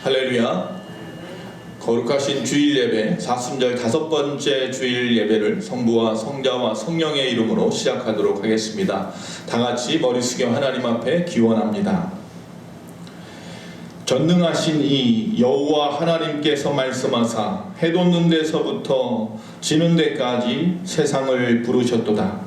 할렐루야. 거룩하신 주일 예배 사순절 5번째 주일 예배를 성부와 성자와 성령의 이름으로 시작하도록 하겠습니다. 다같이 머리 숙여 하나님 앞에 기원합니다. 전능하신 이 여호와 하나님께서 말씀하사 해 돋는 데서부터 지는 데까지 세상을 부르셨도다.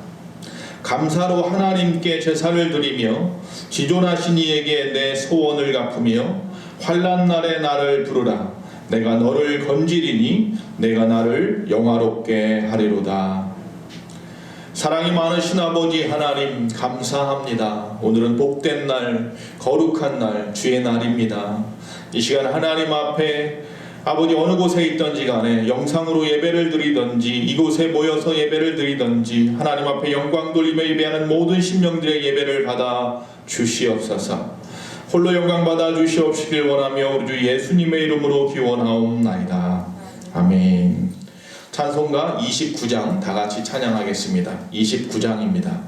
감사로 하나님께 제사를 드리며 지존하신 이에게 내 소원을 갚으며 환난 날에 나를 부르라. 내가 너를 건지리니 내가 나를 영화롭게 하리로다. 사랑이 많으신 아버지 하나님 감사합니다. 오늘은 복된 날, 거룩한 날, 주의 날입니다. 이 시간 하나님 앞에 아버지 어느 곳에 있던지 간에 영상으로 예배를 드리던지 이곳에 모여서 예배를 드리던지 하나님 앞에 영광 돌리며 예배하는 모든 심령들의 예배를 받아 주시옵소서. 홀로 영광 받아 주시옵시길 원하며 우리 주 예수님의 이름으로 기원하옵나이다. 아멘. 찬송가 29장 다 같이 찬양하겠습니다. 29장입니다.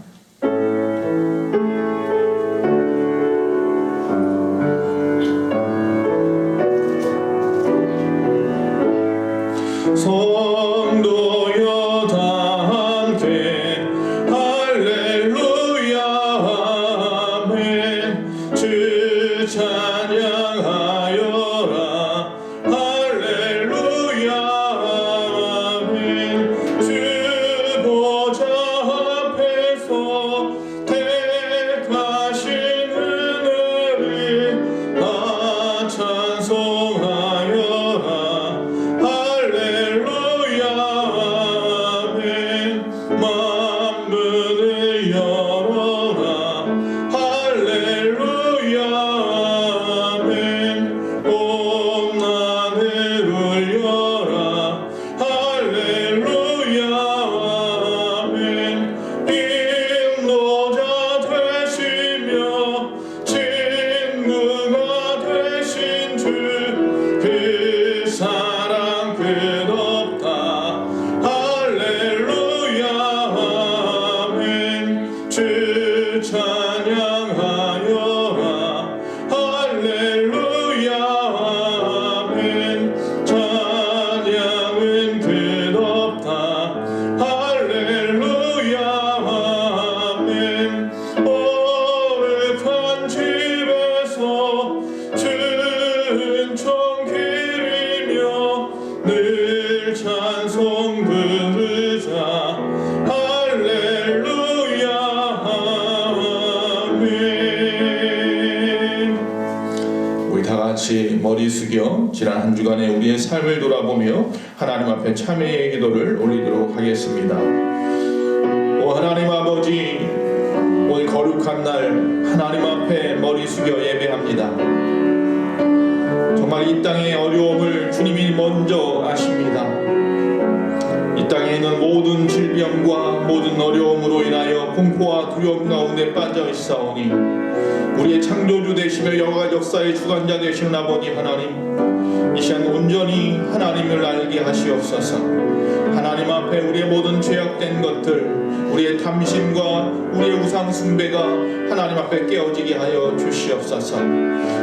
성도여 다 함께 할렐루야 아멘. 주 찬양하여라 할렐루야 아멘. 주 보좌 앞에서 택하신 은혜를 다 찬송하여라 할렐루야 아멘. 만문을 열어라 할렐루야 아멘. 온 하늘을 열라 할렐루야 아멘. 인도자 되시며 친구가 되신 주 그 사랑 끝없다 할렐루야 아멘. 주 찬양하여라 할렐루야 아멘. 찬양은 끝없다 할렐루야 아멘. 거룩한 집에서 은총 기리며 늘 찬송 부르자 할렐루야 아멘. 우리 다같이 머리 숙여 지난 한 주간의 우리의 삶을 돌아보며 하나님 앞에 참회의 기도를 올리도록 하겠습니다. 오 하나님 아버지, 오늘 거룩한 날 하나님 앞에 머리 숙여 예배합니다. 정말 이 땅의 어려움을 주님이 먼저 아십니다. 이 땅에 있는 모든 질병과 모든 어려움으로 인하여 공포와 두려움 가운데 빠져 있사오니 우리의 창조주 되시며 여가 역사의 주관자 되시는 아버지 하나님, 이 시간 온전히 하나님을 알게 하시옵소서. 하나님 앞에 우리의 모든 죄악된 것들, 우리의 탐심과 우리의 우상 숭배가 하나님 앞에 깨어지게 하여 주시옵소서.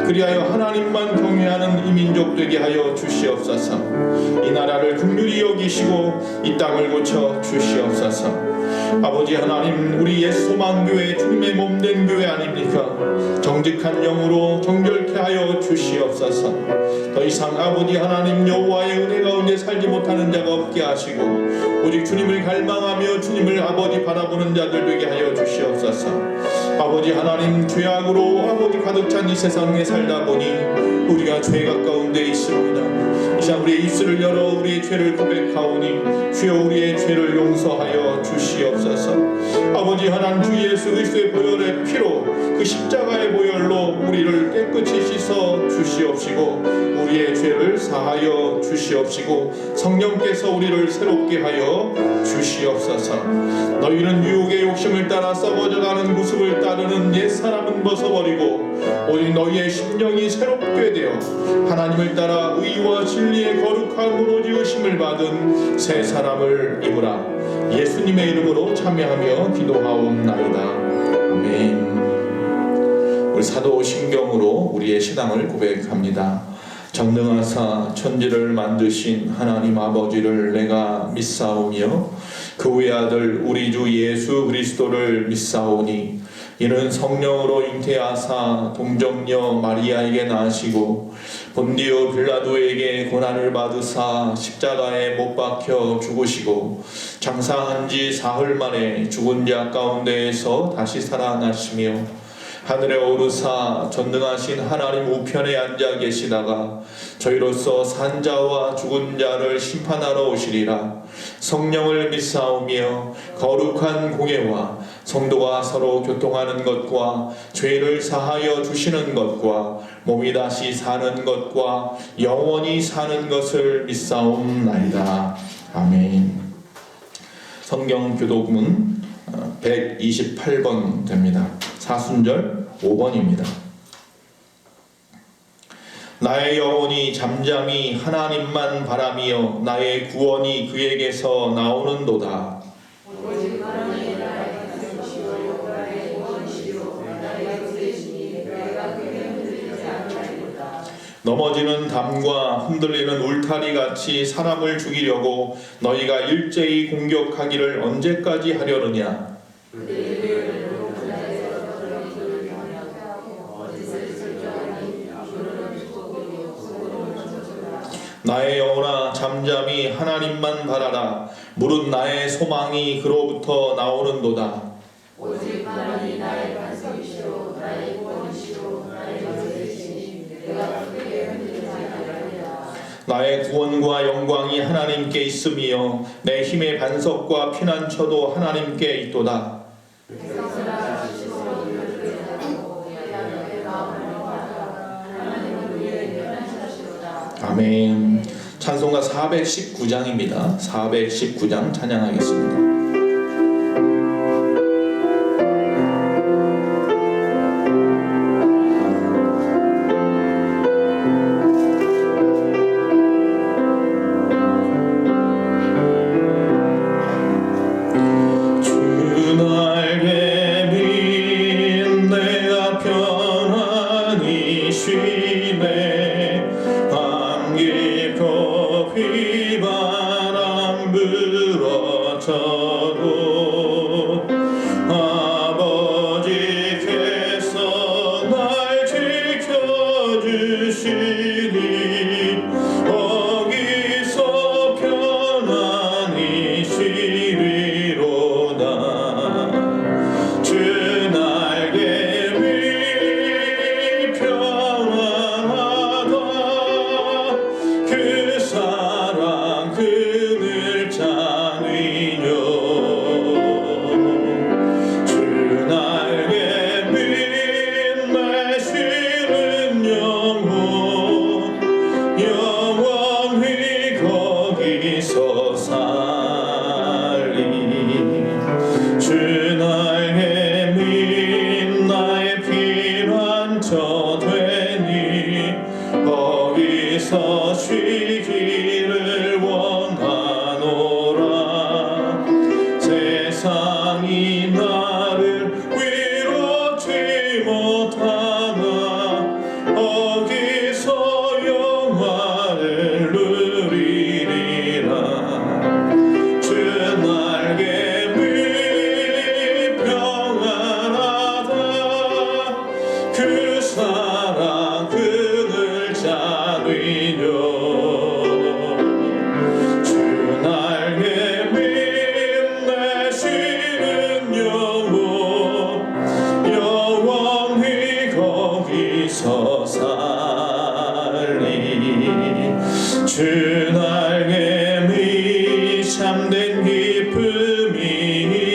그리하여 하나님만 경외하는 이 민족 되게 하여 주시옵소서. 이 나라를 긍휼히 여기시고 이 땅을 고쳐 주시옵소서. 아버지 하나님, 우리 옛소망교회 주님의 몸된 교회 아닙니까? 정직한 영으로 정결케 하여 주시옵소서. 더 이상 아버지 하나님 여호와의 은혜 가운데 살지 못하는 자가 없게 하시고 오직 주님을 갈망하며 주님을 아버지 바라보는 자들 되게 하여 주시옵소서. 아버지 하나님, 죄악으로 아버지 가득 찬 이 세상에 살다 보니 우리가 죄가 가운데 있습니다. 이 시간 우리의 입술을 열어 우리의 죄를 고백하오니 주여 우리의 죄를 용서하여 주시옵소서. 아버지 하나님, 주 예수 그리스도의 보혈의 피로 그 십자가의 보혈로 우리를 깨끗이 씻어 주시옵시고 우리의 죄를 사하여 주시옵시고 성령께서 우리를 새롭게 하여 주시옵소서. 너희는 유혹의 욕심을 따라 썩어져가는 모습을 따르는 옛사람은 벗어버리고 오직 너희의 심령이 새롭게 되어 하나님을 따라 의와 진리의 거룩함으로 지으심을 받은 새 사람을 입으라. 예수님의 이름으로 참여하며 기도하옵나이다. 아멘. 우리 사도신경으로 우리의 신앙을 고백합니다. 전능하사 천지를 만드신 하나님 아버지를 내가 믿사오며 그 외아들 우리 주 예수 그리스도를 믿사오니 이는 성령으로 잉태하사 동정녀 마리아에게 나시고 본디오 빌라도에게 고난을 받으사 십자가에 못 박혀 죽으시고 장사한 지 사흘 만에 죽은 자 가운데에서 다시 살아나시며 하늘에 오르사 전능하신 하나님 우편에 앉아 계시다가 저희로서 산 자와 죽은 자를 심판하러 오시리라. 성령을 믿사오며 거룩한 공예와 성도가 서로 교통하는 것과 죄를 사하여 주시는 것과 몸이 다시 사는 것과 영원히 사는 것을 믿사옵나이다. 아멘. 성경 교독문 128번 됩니다. 사순절 5번입니다. 나의 영혼이 잠잠히 하나님만 바라며 나의 구원이 그에게서 나오는도다. 넘어지는 담과 흔들리는 울타리 같이 사람을 죽이려고 너희가 일제히 공격하기를 언제까지 하려느냐? 나의 영혼아 잠잠히 하나님만 바라라. 무릇 나의 소망이 그로부터 나오는도다. 오직 하나님이 나의 반석이시오 나의 구원이시오 나의 요새이시니 내가 크게 흔들리지 아니하리라. 나의 구원과 영광이 하나님께 있으며 내 힘의 반석과 피난처도 하나님께 있도다. 아멘. 찬송가 419장입니다. 419장 찬양하겠습니다. 비바람 불어쳐도 아버지께서 날 지켜주시니 거기서 편안히 쉬리로다. 주 날개 위 평안하다. 그 사랑 그늘 찬이요. 주 날개 위 내 쉬는 영혼 영원히 거기서 살리. 주 날개 위 나의 피난처 되니 거기서 쉬기를 원하노라. 세상이 나를 위로치 못하나 거기서 영화를 누리리라. 주 날개 위 평안하다. 그 사랑 그늘 찬이요. 주 날개 위 내 쉬는 영혼 영원히 거기서 살리. 주 날개 위 참된 기쁨이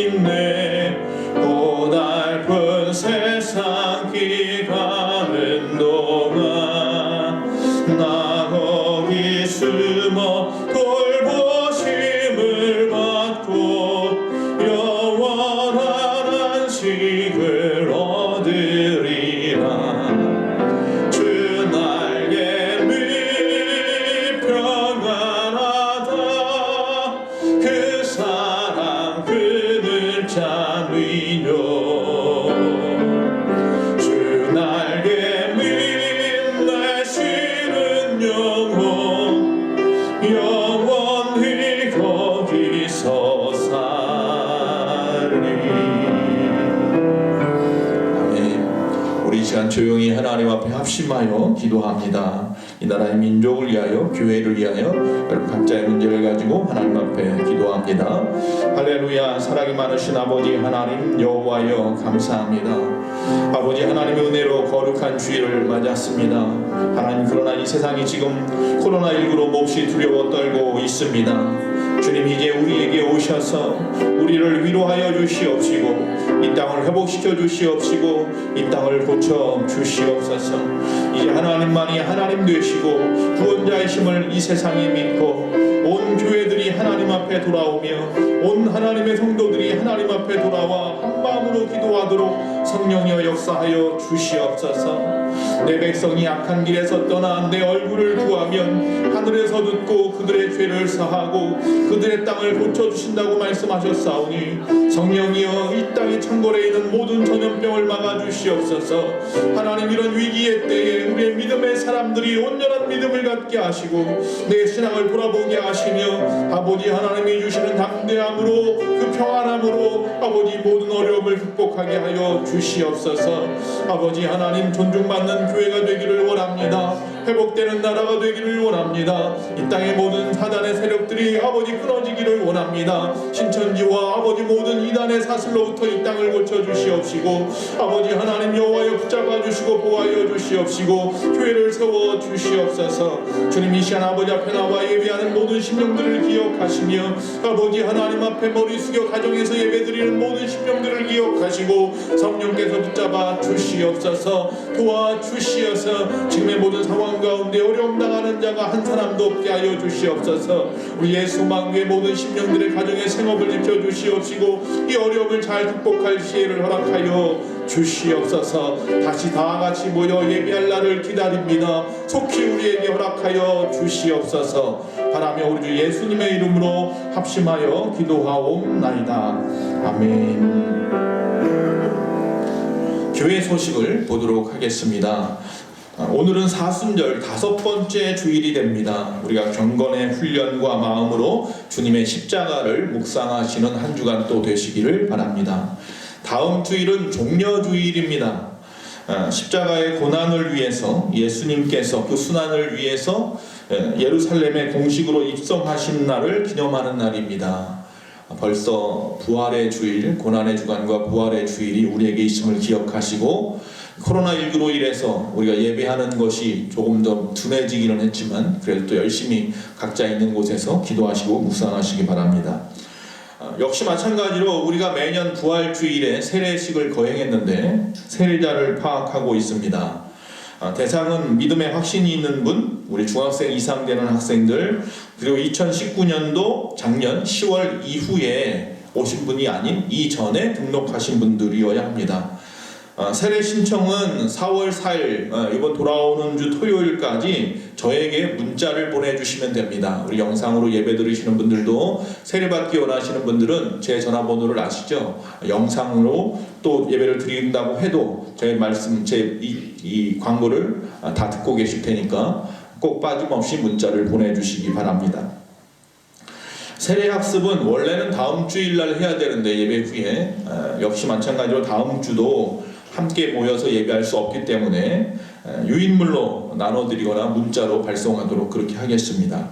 있네. 고달픈 세상 기가는 동안 나 거기 숨어 돌보심을 받고 영원한 안식을 얻으리라. 주 날개 위 평안하다. 그 사랑 그늘 찬이요. 주 날 시간 조용히 하나님 앞에 합심하여 기도합니다. 이 나라의 민족을 위하여, 교회를 위하여 여러분 각자의 문제를 가지고 하나님 앞에 기도합니다. 할렐루야. 사랑이 많으신 아버지 하나님 여호와여 감사합니다. 아버지 하나님의 은혜로 거룩한 주일을 맞았습니다. 하나님, 그러나 이 세상이 지금 코로나19로 몹시 두려워 떨고 있습니다. 주님, 이제 우리에게 오셔서 우리를 위로하여 주시옵시고 이 땅을 회복시켜 주시옵시고 이 땅을 고쳐 주시옵소서. 이제 하나님만이 하나님 되시고 구원자이심을 이 세상에 믿고 온 교회들이 하나님 앞에 돌아오며 온 하나님의 성도들이 하나님 앞에 돌아와 한 마음으로 기도하도록 성령이여 역사하여 주시옵소서. 내 백성이 악한 길에서 떠나 내 얼굴을 구하면 하늘에서 듣고 그들의 죄를 사하고 그들의 땅을 고쳐주신다고 말씀하셨사오니 성령이여 이 땅의 창궐에 있는 모든 전염병을 막아주시옵소서. 하나님, 이런 위기의 때에 우리의 믿음의 사람들이 온전한 믿음을 갖게 하시고 내 신앙을 돌아보게 하시며 아버지 하나님이 주시는 담대함으로 그 평안함으로 아버지 모든 어려움을 극복하게 하여 주시옵소서. 아버지 하나님, 존중받는 교회가 되기를 원합니다. 회복되는 나라가 되기를 원합니다. 이 땅의 모든 사단의 세력들이 아버지 끊어지기를 원합니다. 신천지와 아버지 모든 이단의 사슬로부터 이 땅을 고쳐주시옵시고 아버지 하나님 여호와여 붙잡아 주시고 보호하여 주시옵시고 교회를 세워 주시옵소서. 주님, 이 시간 아버지 앞에 나와 예배하는 모든 심령들을 기억하시며 아버지 하나님 앞에 머리 숙여 가정에서 예배드리는 모든 심령들을 기억하시고 성령께서 붙잡아 주시옵소서. 도와주시어서 지금의 모든 상황 가운데 어려움 당하는 자가 한 사람도 없게 하여 주시옵소서. 우리의 소망의 모든 심령들의 가정의 생업을 지켜 주시옵시고 이 어려움을 잘 극복할 지혜를 허락하여 주시옵소서. 다시 다 같이 모여 예배할 날을 기다립니다. 속히 우리에게 허락하여 주시옵소서. 바라며 우리 주 예수님의 이름으로 합심하여 기도하옵나이다. 아멘. 교회 소식을 보도록 하겠습니다. 오늘은 사순절 5번째 주일이 됩니다. 우리가 경건의 훈련과 마음으로 주님의 십자가를 묵상하시는 한 주간 또 되시기를 바랍니다. 다음 주일은 종려주일입니다. 십자가의 고난을 위해서 예수님께서 그 순환을 위해서 예루살렘에 공식으로 입성하신 날을 기념하는 날입니다. 벌써 부활의 주일, 고난의 주간과 부활의 주일이 우리에게 있음을 기억하시고 코로나19로 인해서 우리가 예배하는 것이 조금 더 둔해지기는 했지만 그래도 또 열심히 각자 있는 곳에서 기도하시고 묵상하시기 바랍니다. 역시 마찬가지로 우리가 매년 부활주일에 세례식을 거행했는데 세례자를 파악하고 있습니다. 대상은 믿음에 확신이 있는 분, 우리 중학생 이상 되는 학생들, 그리고 2019년도 작년 10월 이후에 오신 분이 아닌 이전에 등록하신 분들이어야 합니다. 세례 신청은 4월 4일 이번 돌아오는 주 토요일까지 저에게 문자를 보내주시면 됩니다. 우리 영상으로 예배 들으시는 분들도 세례받기 원하시는 분들은 제 전화번호를 아시죠? 영상으로 또 예배를 드린다고 해도 제 말씀, 이 광고를 다 듣고 계실 테니까 꼭 빠짐없이 문자를 보내주시기 바랍니다. 세례학습은 원래는 다음 주일날 해야 되는데 예배 후에 역시 마찬가지로 다음 주도 함께 모여서 예배할 수 없기 때문에 유인물로 나눠드리거나 문자로 발송하도록 그렇게 하겠습니다.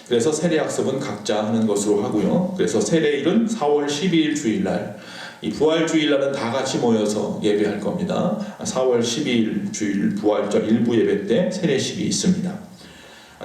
그래서 세례학습은 각자 하는 것으로 하고요. 그래서 세례일은 4월 12일 주일날, 이 부활주일날은 다 같이 모여서 예배할 겁니다. 4월 12일 주일 부활절 일부 예배 때 세례식이 있습니다.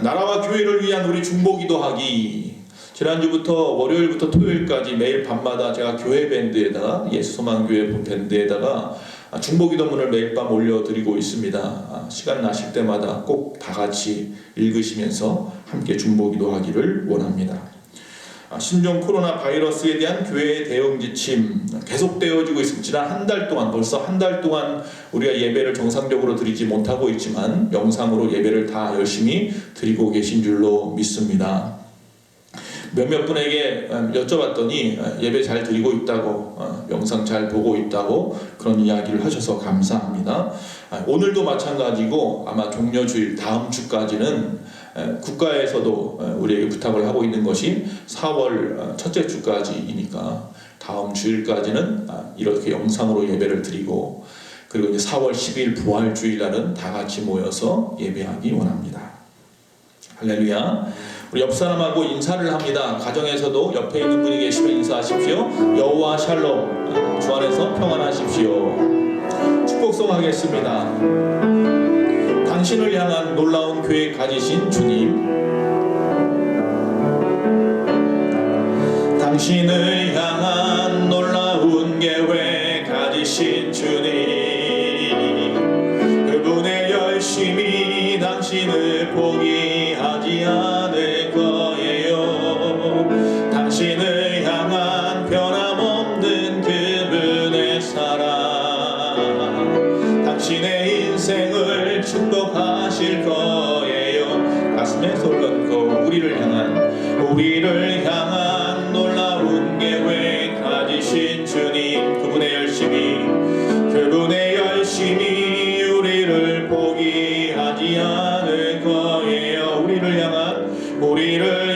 나라와 교회를 위한 우리 중보기도하기, 지난주부터 월요일부터 토요일까지 매일 밤마다 제가 교회 밴드에다가 예수소망교회 밴드에다가 중보기도문을 매일 밤 올려드리고 있습니다. 시간 나실 때마다 꼭 다 같이 읽으시면서 함께 중보기도하기를 원합니다. 신종 코로나 바이러스에 대한 교회의 대응 지침 계속되어지고 있습니다. 지난 한 달 동안, 벌써 한 달 동안 우리가 예배를 정상적으로 드리지 못하고 있지만 영상으로 예배를 다 열심히 드리고 계신 줄로 믿습니다. 몇몇 분에게 여쭤봤더니 예배 잘 드리고 있다고, 영상 잘 보고 있다고 그런 이야기를 하셔서 감사합니다. 오늘도 마찬가지고 아마 종려주일 다음 주까지는 국가에서도 우리에게 부탁을 하고 있는 것이 4월 첫째 주까지이니까 다음 주일까지는 이렇게 영상으로 예배를 드리고 그리고 이제 4월 10일 부활주일날은 다 같이 모여서 예배하기 원합니다. 할렐루야. 우리 옆 사람하고 인사를 합니다. 가정에서도 옆에 있는 분이 계시면 인사하십시오. 여호와 샬롬, 주 안에서 평안하십시오. 축복송 하겠습니다. 당신을 향한 놀라운 계획 가지신 주님, 당신을 향한 놀라운 계획 가지신 주님, 그분의 열심히 당신을 포기하지 않을 거예요. 당신을 향한 변함없는 그분의 사랑, 당신의 인생을 축복하실 거예요. 가슴에 솔넣고 우리를 향한 놀라운 계획 가지신 주님, 그분의 열심히 우리를 포기하지 않을 거예요. 우리를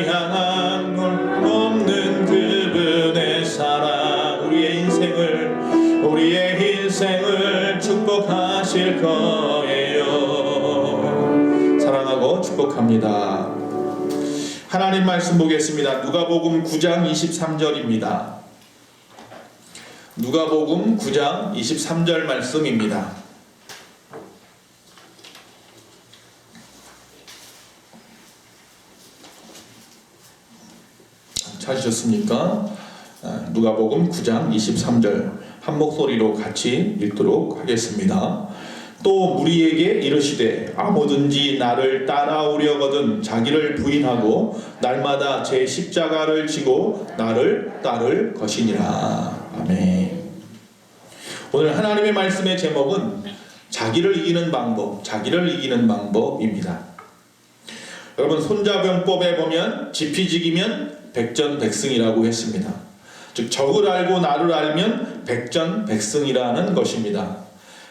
향한 없는 그분의 사랑, 우리의 인생을 축복하실 거예요. 사랑하고 축복합니다. 하나님 말씀 보겠습니다. 누가복음 9장 23절입니다. 누가복음 9장 23절 말씀입니다. 찾으셨습니까? 누가복음 9장 23절 한 목소리로 같이 읽도록 하겠습니다. 또 무리에게 이르시되 아무든지 나를 따라오려거든 자기를 부인하고 날마다 제 십자가를 지고 나를 따를 것이니라. 아멘. 오늘 하나님의 말씀의 제목은 자기를 이기는 방법입니다. 여러분, 손자병법에 보면 지피지기면 백전백승이라고 했습니다. 즉 적을 알고 나를 알면 백전백승이라는 것입니다.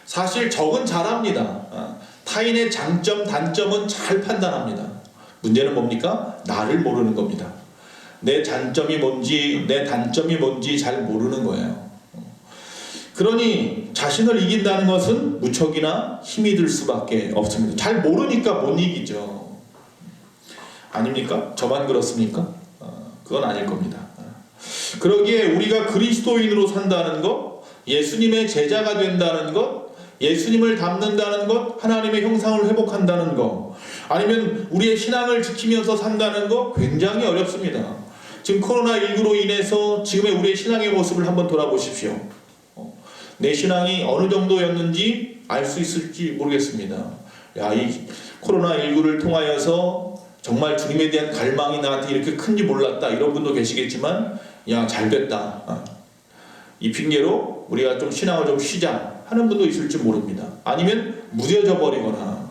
사실 적은 잘합니다. 타인의 장점, 단점은 잘 판단합니다. 문제는 뭡니까? 나를 모르는 겁니다. 내 장점이 뭔지, 내 단점이 뭔지 잘 모르는 거예요. 그러니 자신을 이긴다는 것은 무척이나 힘이 들 수밖에 없습니다. 잘 모르니까 못 이기죠. 아닙니까? 저만 그렇습니까? 그건 아닐 겁니다. 그러기에 우리가 그리스도인으로 산다는 것, 예수님의 제자가 된다는 것, 예수님을 닮는다는 것, 하나님의 형상을 회복한다는 것, 아니면 우리의 신앙을 지키면서 산다는 것 굉장히 어렵습니다. 지금 코로나19로 인해서 지금의 우리의 신앙의 모습을 한번 돌아보십시오. 내 신앙이 어느 정도였는지 알 수 있을지 모르겠습니다. 이 코로나19를 통하여서 정말 주님에 대한 갈망이 나한테 이렇게 큰지 몰랐다, 이런 분도 계시겠지만, 잘 됐다, 이 핑계로 우리가 좀 신앙을 좀 쉬자 하는 분도 있을지 모릅니다. 아니면 무뎌져 버리거나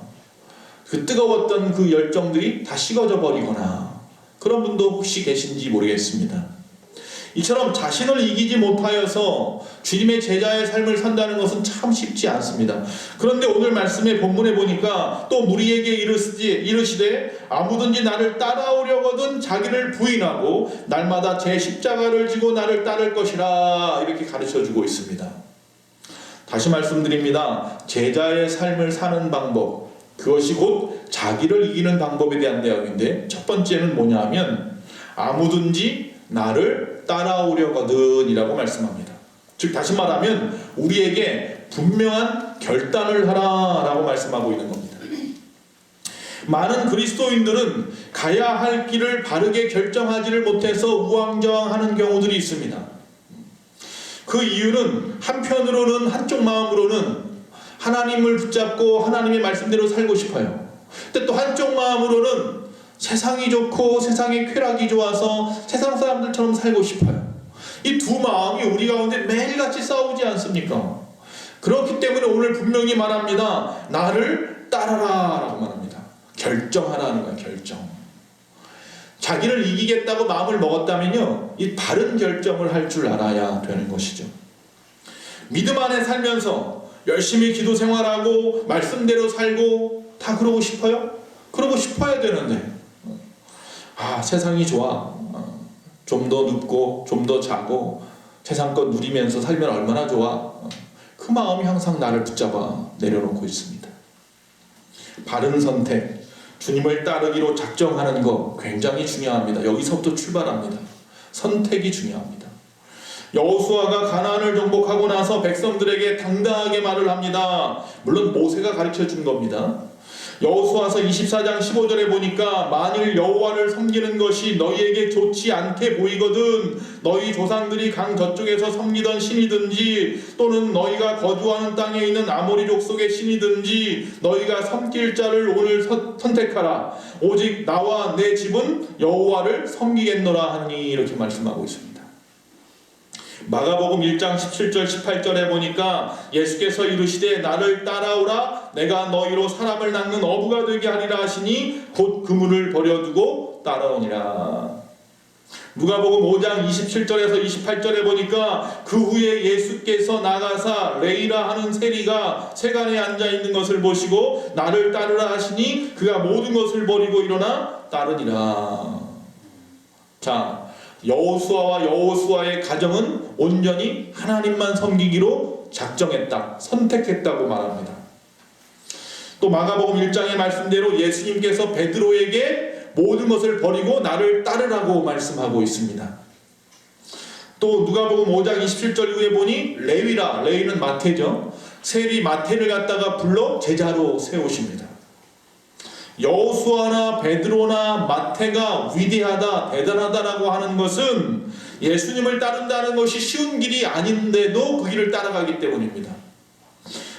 그 뜨거웠던 그 열정들이 다 식어져 버리거나 그런 분도 혹시 계신지 모르겠습니다. 이처럼 자신을 이기지 못하여서 주님의 제자의 삶을 산다는 것은 참 쉽지 않습니다. 그런데 오늘 말씀의 본문에 보니까 또 무리에게 이르시되 아무든지 나를 따라오려거든 자기를 부인하고 날마다 제 십자가를 지고 나를 따를 것이라, 이렇게 가르쳐주고 있습니다. 다시 말씀드립니다. 제자의 삶을 사는 방법, 그것이 곧 자기를 이기는 방법에 대한 내용인데, 첫 번째는 뭐냐 하면 아무든지 나를 따라오려거든 이라고 말씀합니다. 즉 다시 말하면 우리에게 분명한 결단을 하라 라고 말씀하고 있는 겁니다. 많은 그리스도인들은 가야 할 길을 바르게 결정하지를 못해서 우왕좌왕하는 경우들이 있습니다. 그 이유는 한편으로는, 한쪽 마음으로는 하나님을 붙잡고 하나님의 말씀대로 살고 싶어요. 근데 또 한쪽 마음으로는 세상이 좋고 세상의 쾌락이 좋아서 세상 사람들처럼 살고 싶어요. 이 두 마음이 우리 가운데 매일같이 싸우지 않습니까? 그렇기 때문에 오늘 분명히 말합니다. 나를 따라라 라고 말합니다. 결정하라는 거예요. 결정. 자기를 이기겠다고 마음을 먹었다면요, 이 바른 결정을 할 줄 알아야 되는 것이죠. 믿음 안에 살면서 열심히 기도 생활하고 말씀대로 살고 다 그러고 싶어요? 그러고 싶어야 되는데 세상이 좋아, 좀 더 눕고 좀 더 자고 세상 것 누리면서 살면 얼마나 좋아, 그 마음이 항상 나를 붙잡아 내려놓고 있습니다. 바른 선택, 주님을 따르기로 작정하는 것 굉장히 중요합니다. 여기서부터 출발합니다. 선택이 중요합니다. 여호수아가 가나안을 정복하고 나서 백성들에게 당당하게 말을 합니다. 물론 모세가 가르쳐 준 겁니다. 여호수아서 24장 15절에 보니까 만일 여호와를 섬기는 것이 너희에게 좋지 않게 보이거든 너희 조상들이 강 저쪽에서 섬기던 신이든지 또는 너희가 거주하는 땅에 있는 아모리 족속의 신이든지 너희가 섬길 자를 오늘 선택하라. 오직 나와 내 집은 여호와를 섬기겠노라 하니 이렇게 말씀하고 있습니다. 마가복음 1장 17절 18절에 보니까 예수께서 이르시되 나를 따라오라 내가 너희로 사람을 낚는 어부가 되게 하리라 하시니 곧 그물을 버려두고 따라오니라. 누가복음 5장 27절에서 28절에 보니까 그 후에 예수께서 나가사 레이라 하는 세리가 세간에 앉아있는 것을 보시고 나를 따르라 하시니 그가 모든 것을 버리고 일어나 따르니라. 자, 여호수아와 여호수아의 가정은 온전히 하나님만 섬기기로 작정했다, 선택했다고 말합니다. 또 마가복음 1장의 말씀대로 예수님께서 베드로에게 모든 것을 버리고 나를 따르라고 말씀하고 있습니다. 또 누가복음 5장 27절 이후에 보니 레위라, 레위는 마태죠. 세리 마태를 갖다가 불러 제자로 세우십니다. 여호수아나 베드로나 마태가 위대하다, 대단하다라고 하는 것은 예수님을 따른다는 것이 쉬운 길이 아닌데도 그 길을 따라가기 때문입니다.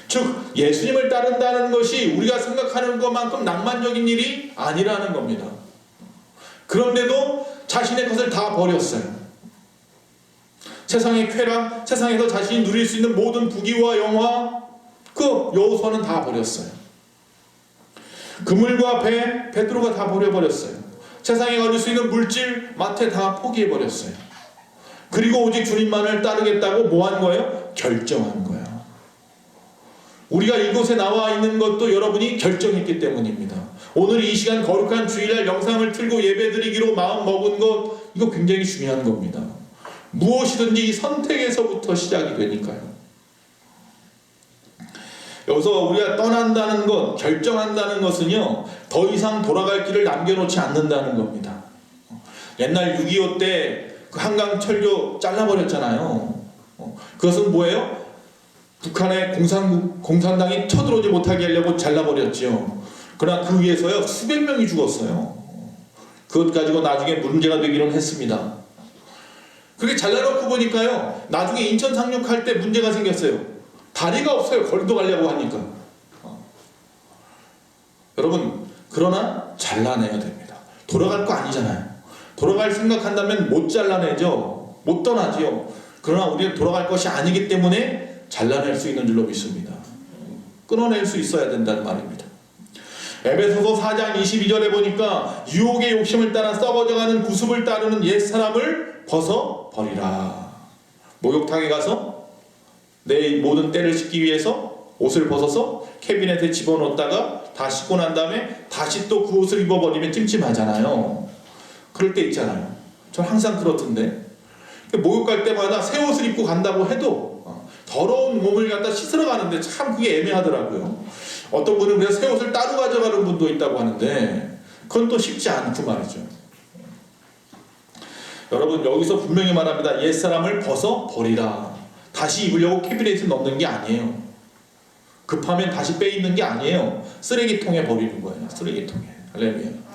즉 예수님을 따른다는 것이 우리가 생각하는 것만큼 낭만적인 일이 아니라는 겁니다. 그런데도 자신의 것을 다 버렸어요. 세상의 쾌락, 세상에서 자신이 누릴 수 있는 모든 부귀와 영화, 그 여호수아는 다 버렸어요. 그물과 배, 베드로가 다 버려버렸어요. 세상에 가질 수 있는 물질, 마태 다 포기해버렸어요. 그리고 오직 주님만을 따르겠다고 뭐 한 거예요? 결정한 거예요. 우리가 이곳에 나와 있는 것도 여러분이 결정했기 때문입니다. 오늘 이 시간 거룩한 주일날 영상을 틀고 예배드리기로 마음 먹은 것, 이거 굉장히 중요한 겁니다. 무엇이든지 선택에서부터 시작이 되니까요. 여기서 우리가 떠난다는 것, 결정한다는 것은요, 더 이상 돌아갈 길을 남겨놓지 않는다는 겁니다. 옛날 6.25 때 그 한강철교 잘라버렸잖아요. 그것은 뭐예요? 북한의 공산당이 쳐들어오지 못하게 하려고 잘라버렸죠. 그러나 그 위해서요, 수백 명이 죽었어요. 그것 가지고 나중에 문제가 되기는 했습니다. 그렇게 잘라놓고 보니까요, 나중에 인천 상륙할 때 문제가 생겼어요. 다리가 없어요. 거리도 가려고 하니까. 여러분, 그러나 잘라내야 됩니다. 돌아갈 거 아니잖아요. 돌아갈 생각한다면 못 잘라내죠. 못 떠나지요. 그러나 우리는 돌아갈 것이 아니기 때문에 잘라낼 수 있는 줄로 믿습니다. 끊어낼 수 있어야 된다는 말입니다. 에베소서 4장 22절에 보니까 유혹의 욕심을 따라 썩어져가는 구습을 따르는 옛사람을 벗어버리라. 목욕탕에 가서 내 모든 때를 씻기 위해서 옷을 벗어서 캐비넷에 집어넣었다가 다 씻고 난 다음에 다시 또 그 옷을 입어버리면 찜찜하잖아요. 그럴 때 있잖아요. 전 항상 그렇던데 목욕 갈 때마다 새 옷을 입고 간다고 해도 더러운 몸을 갖다 씻으러 가는데 참 그게 애매하더라고요. 어떤 분은 그래서 새 옷을 따로 가져가는 분도 있다고 하는데 그건 또 쉽지 않고 말이죠. 여러분, 여기서 분명히 말합니다. 옛사람을 벗어버리라. 다시 입으려고 캐비넷에 넣는 게 아니에요. 급하면 다시 빼입는 게 아니에요. 쓰레기통에 버리는 거예요. 쓰레기통에. 할렐루야.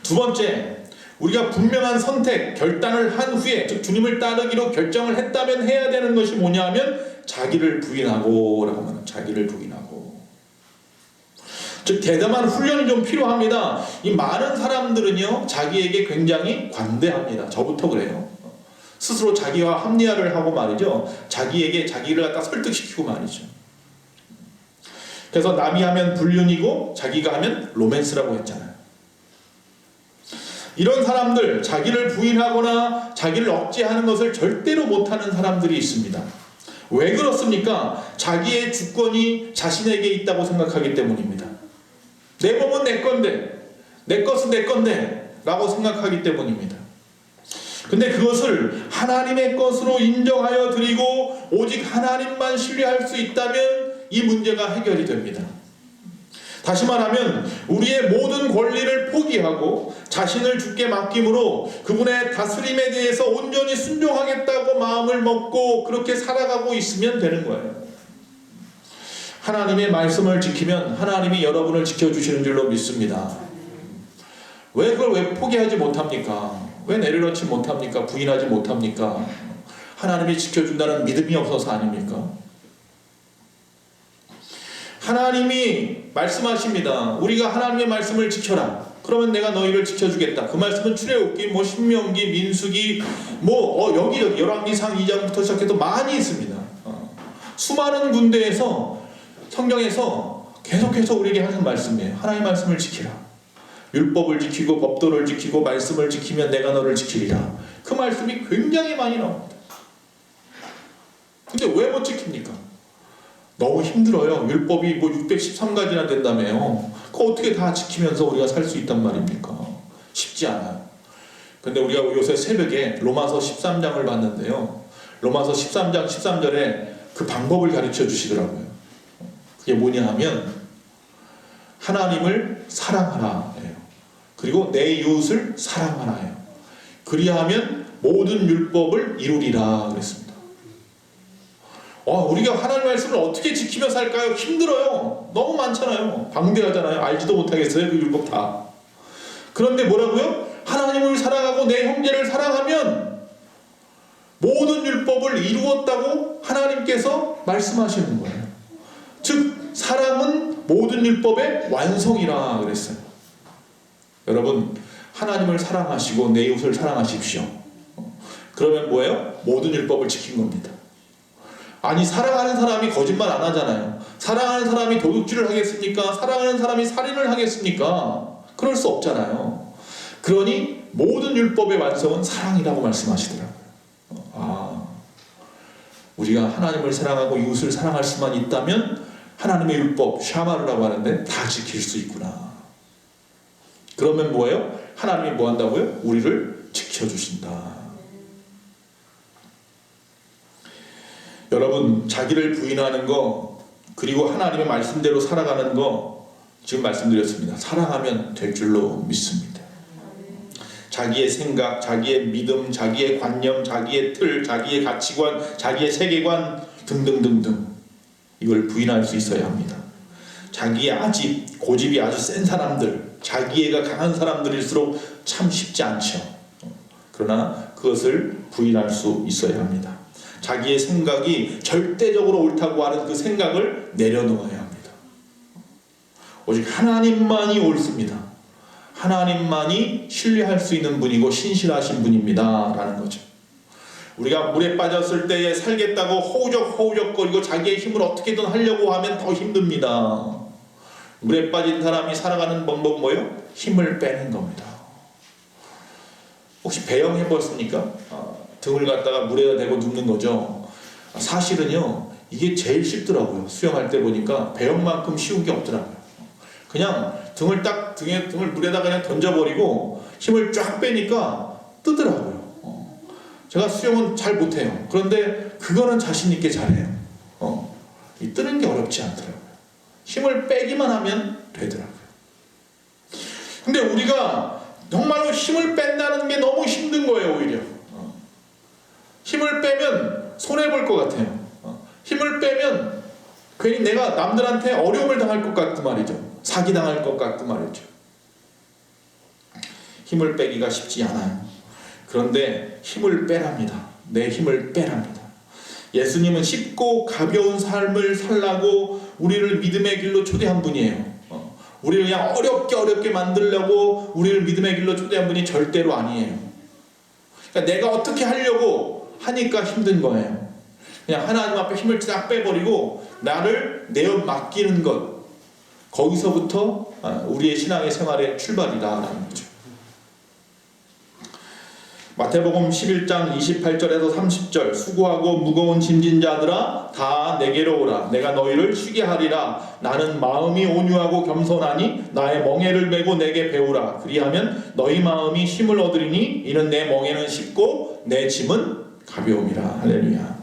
두 번째, 우리가 분명한 선택, 결단을 한 후에, 즉 주님을 따르기로 결정을 했다면 해야 되는 것이 뭐냐 하면 자기를 부인하고 라고 하는, 자기를 부인하고. 즉 대담한 훈련이 좀 필요합니다. 이 많은 사람들은요, 자기에게 굉장히 관대합니다. 저부터 그래요. 스스로 자기와 합리화를 하고 말이죠. 자기에게 자기를 갖다 설득시키고 말이죠. 그래서 남이 하면 불륜이고 자기가 하면 로맨스라고 했잖아요. 이런 사람들, 자기를 부인하거나 자기를 억제하는 것을 절대로 못하는 사람들이 있습니다. 왜 그렇습니까? 자기의 주권이 자신에게 있다고 생각하기 때문입니다. 내 몸은 내 건데, 내 것은 내 건데 라고 생각하기 때문입니다. 근데 그것을 하나님의 것으로 인정하여 드리고 오직 하나님만 신뢰할 수 있다면 이 문제가 해결이 됩니다. 다시 말하면 우리의 모든 권리를 포기하고 자신을 주께 맡김으로 그분의 다스림에 대해서 온전히 순종하겠다고 마음을 먹고 그렇게 살아가고 있으면 되는 거예요. 하나님의 말씀을 지키면 하나님이 여러분을 지켜주시는 줄로 믿습니다. 왜 그걸 왜 포기하지 못합니까? 왜 내려놓지 못합니까? 부인하지 못합니까? 하나님이 지켜준다는 믿음이 없어서 아닙니까? 하나님이 말씀하십니다. 우리가 하나님의 말씀을 지켜라. 그러면 내가 너희를 지켜주겠다. 그 말씀은 출애굽기, 신명기, 민수기, 여기저기 열왕기상 2장부터 시작해서 많이 있습니다. 수많은 군대에서 성경에서 계속해서 우리에게 하는 말씀이에요. 하나님의 말씀을 지키라. 율법을 지키고 법도를 지키고 말씀을 지키면 내가 너를 지키리라. 그 말씀이 굉장히 많이 나옵니다. 근데 왜 못 지킵니까? 너무 힘들어요. 율법이 613가지나 된다며요. 그거 어떻게 다 지키면서 우리가 살 수 있단 말입니까? 쉽지 않아요. 근데 우리가 요새 새벽에 로마서 13장을 봤는데요. 로마서 13장 13절에 그 방법을 가르쳐 주시더라고요. 그게 뭐냐 하면 하나님을 사랑하라 예요. 그리고 내 이웃을 사랑하라 예요. 그리하면 모든 율법을 이루리라 그랬습니다. 우리가 하나님 말씀을 어떻게 지키며 살까요? 힘들어요. 너무 많잖아요. 방대하잖아요. 알지도 못하겠어요. 그 율법 다. 그런데 뭐라고요? 하나님을 사랑하고 내 형제를 사랑하면 모든 율법을 이루었다고 하나님께서 말씀하시는 거예요. 즉 사랑은 모든 율법의 완성이라 그랬어요. 여러분 하나님을 사랑하시고 내 이웃을 사랑하십시오. 그러면 뭐예요? 모든 율법을 지킨 겁니다. 아니 사랑하는 사람이 거짓말 안 하잖아요. 사랑하는 사람이 도둑질을 하겠습니까? 사랑하는 사람이 살인을 하겠습니까? 그럴 수 없잖아요. 그러니 모든 율법의 완성은 사랑이라고 말씀하시더라고요. 우리가 하나님을 사랑하고 이웃을 사랑할 수만 있다면 하나님의 율법 샤마르라고 하는데 다 지킬 수 있구나. 그러면 뭐예요? 하나님이 뭐 한다고요? 우리를 지켜주신다. 여러분 자기를 부인하는 거 그리고 하나님의 말씀대로 살아가는 거 지금 말씀드렸습니다. 사랑하면 될 줄로 믿습니다. 자기의 생각, 자기의 믿음, 자기의 관념, 자기의 틀, 자기의 가치관, 자기의 세계관 등등등등 이걸 부인할 수 있어야 합니다. 자기의 아집, 고집이 아주 센 사람들, 자기애가 강한 사람들일수록 참 쉽지 않죠. 그러나 그것을 부인할 수 있어야 합니다. 자기의 생각이 절대적으로 옳다고 하는 그 생각을 내려놓아야 합니다. 오직 하나님만이 옳습니다. 하나님만이 신뢰할 수 있는 분이고 신실하신 분입니다 라는 거죠. 우리가 물에 빠졌을 때에 살겠다고 허우적거리고 자기의 힘을 어떻게든 하려고 하면 더 힘듭니다. 물에 빠진 사람이 살아가는 방법은 뭐예요? 힘을 빼는 겁니다. 혹시 배영 해봤습니까? 등을 갖다가 물에다 대고 눕는 거죠. 사실은요 이게 제일 쉽더라고요. 수영할 때 보니까 배영만큼 쉬운 게 없더라고요. 그냥 등을 물에다 그냥 던져버리고 힘을 쫙 빼니까 뜨더라고요. 제가 수영은 잘 못해요. 그런데 그거는 자신 있게 잘해요. 이 뜨는 게 어렵지 않더라고요. 힘을 빼기만 하면 되더라고요. 근데 우리가 정말로 힘을 뺀다는 게 너무 힘든 거예요. 오히려 힘을 빼면 손해볼 것 같아요. 힘을 빼면 괜히 내가 남들한테 어려움을 당할 것 같고 말이죠. 사기당할 것 같고 말이죠. 힘을 빼기가 쉽지 않아요. 그런데 힘을 빼랍니다. 내 힘을 빼랍니다. 예수님은 쉽고 가벼운 삶을 살라고 우리를 믿음의 길로 초대한 분이에요. 우리를 그냥 어렵게 만들려고 우리를 믿음의 길로 초대한 분이 절대로 아니에요. 그러니까 내가 어떻게 하려고 하니까 힘든 거예요. 그냥 하나님 앞에 힘을 쫙 빼버리고 나를 내어 맡기는 것, 거기서부터 우리의 신앙의 생활의 출발이다라는 거죠. 마태복음 11장 28절에서 30절 수고하고 무거운 짐진 자들아 다 내게로 오라 내가 너희를 쉬게 하리라 나는 마음이 온유하고 겸손하니 나의 멍에를 메고 내게 배우라 그리하면 너희 마음이 쉼을 얻으리니 이는 내 멍에는 쉽고 내 짐은 가벼움이라. 할렐루야.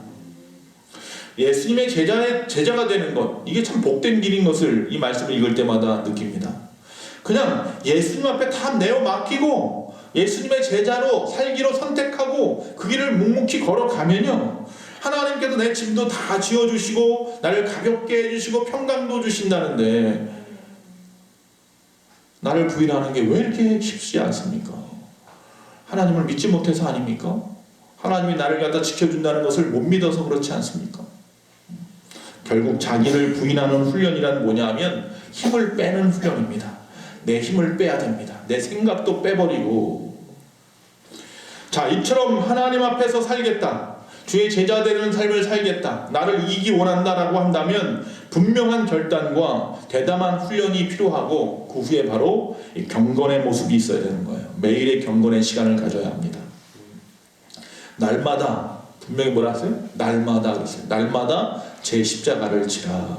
예수님의 제자가 되는 것 이게 참 복된 길인 것을 이 말씀을 읽을 때마다 느낍니다. 그냥 예수님 앞에 다 내어 맡기고 예수님의 제자로 살기로 선택하고 그 길을 묵묵히 걸어가면요 하나님께서 내 짐도 다 지어주시고 나를 가볍게 해주시고 평강도 주신다는데 나를 부인하는 게 왜 이렇게 쉽지 않습니까? 하나님을 믿지 못해서 아닙니까? 하나님이 나를 갖다 지켜준다는 것을 못 믿어서 그렇지 않습니까? 결국 자기를 부인하는 훈련이란 뭐냐면 힘을 빼는 훈련입니다. 내 힘을 빼야 됩니다. 내 생각도 빼버리고 자 이처럼 하나님 앞에서 살겠다. 주의 제자 되는 삶을 살겠다. 나를 이기기 원한다라고 한다면 분명한 결단과 대담한 훈련이 필요하고 그 후에 바로 경건의 모습이 있어야 되는 거예요. 매일의 경건의 시간을 가져야 합니다. 날마다 분명히 뭐라 하세요? 날마다 그랬어요. 날마다 제 십자가를 지라.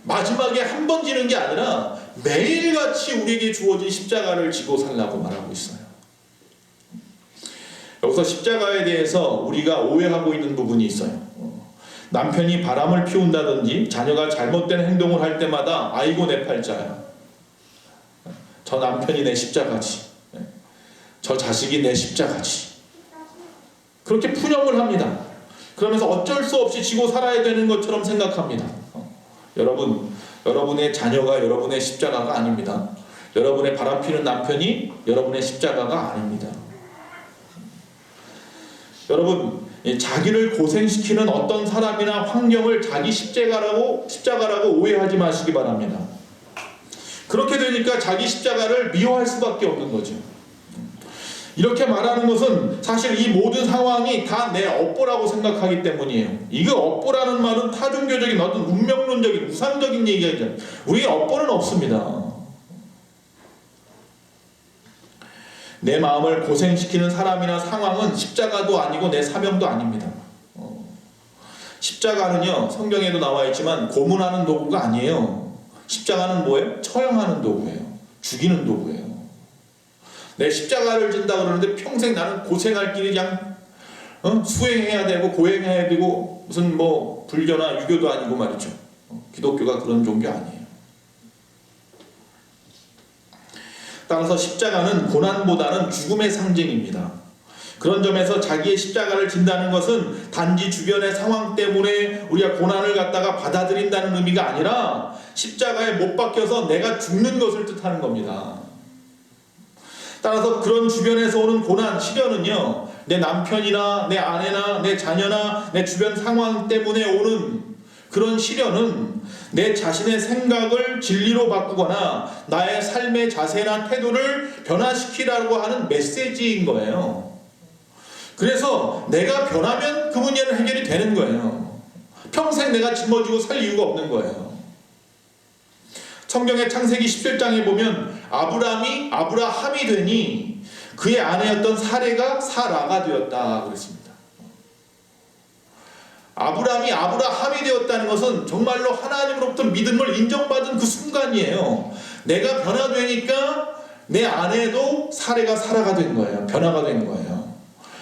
마지막에 한 번 지는 게 아니라 매일같이 우리에게 주어진 십자가를 지고 살라고 말하고 있어요. 여기서 십자가에 대해서 우리가 오해하고 있는 부분이 있어요. 남편이 바람을 피운다든지 자녀가 잘못된 행동을 할 때마다 아이고 내 팔자야. 저 남편이 내 십자가지. 저 자식이 내 십자가지. 그렇게 푸념을 합니다. 그러면서 어쩔 수 없이 지고 살아야 되는 것처럼 생각합니다. 여러분의 자녀가 여러분의 십자가가 아닙니다. 여러분의 바람피는 남편이 여러분의 십자가가 아닙니다. 여러분 자기를 고생시키는 어떤 사람이나 환경을 자기 십자가라고 오해하지 마시기 바랍니다. 그렇게 되니까 자기 십자가를 미워할 수밖에 없는 거죠. 이렇게 말하는 것은 사실 이 모든 상황이 다 내 업보라고 생각하기 때문이에요. 이거 업보라는 말은 타종교적인 어떤 운명론적인 우상적인 얘기죠. 우리의 업보는 없습니다. 내 마음을 고생시키는 사람이나 상황은 십자가도 아니고 내 사명도 아닙니다. 십자가는요 성경에도 나와 있지만 고문하는 도구가 아니에요. 십자가는 뭐예요? 처형하는 도구예요. 죽이는 도구예요. 내 십자가를 진다 그러는데 평생 나는 고생할 길이 그냥 수행해야 되고 고행해야 되고 무슨 뭐 불교나 유교도 아니고 말이죠. 기독교가 그런 종교 아니에요. 따라서 십자가는 고난보다는 죽음의 상징입니다. 그런 점에서 자기의 십자가를 진다는 것은 단지 주변의 상황 때문에 우리가 고난을 갖다가 받아들인다는 의미가 아니라 십자가에 못 박혀서 내가 죽는 것을 뜻하는 겁니다. 따라서 그런 주변에서 오는 고난, 시련은요 내 남편이나 내 아내나 내 자녀나 내 주변 상황 때문에 오는 그런 시련은 내 자신의 생각을 진리로 바꾸거나 나의 삶의 자세나 태도를 변화시키라고 하는 메시지인 거예요. 그래서 내가 변하면 그 문제는 해결이 되는 거예요. 평생 내가 짊어지고 살 이유가 없는 거예요. 성경의 창세기 17장에 보면 아브라함이 되니 그의 아내였던 사레가 사라가 되었다 그랬습니다. 아브라함이 되었다는 것은 정말로 하나님으로부터 믿음을 인정받은 그 순간이에요. 내가 변화되니까 내 아내도 사레가 사라가 된 거예요. 변화가 된 거예요.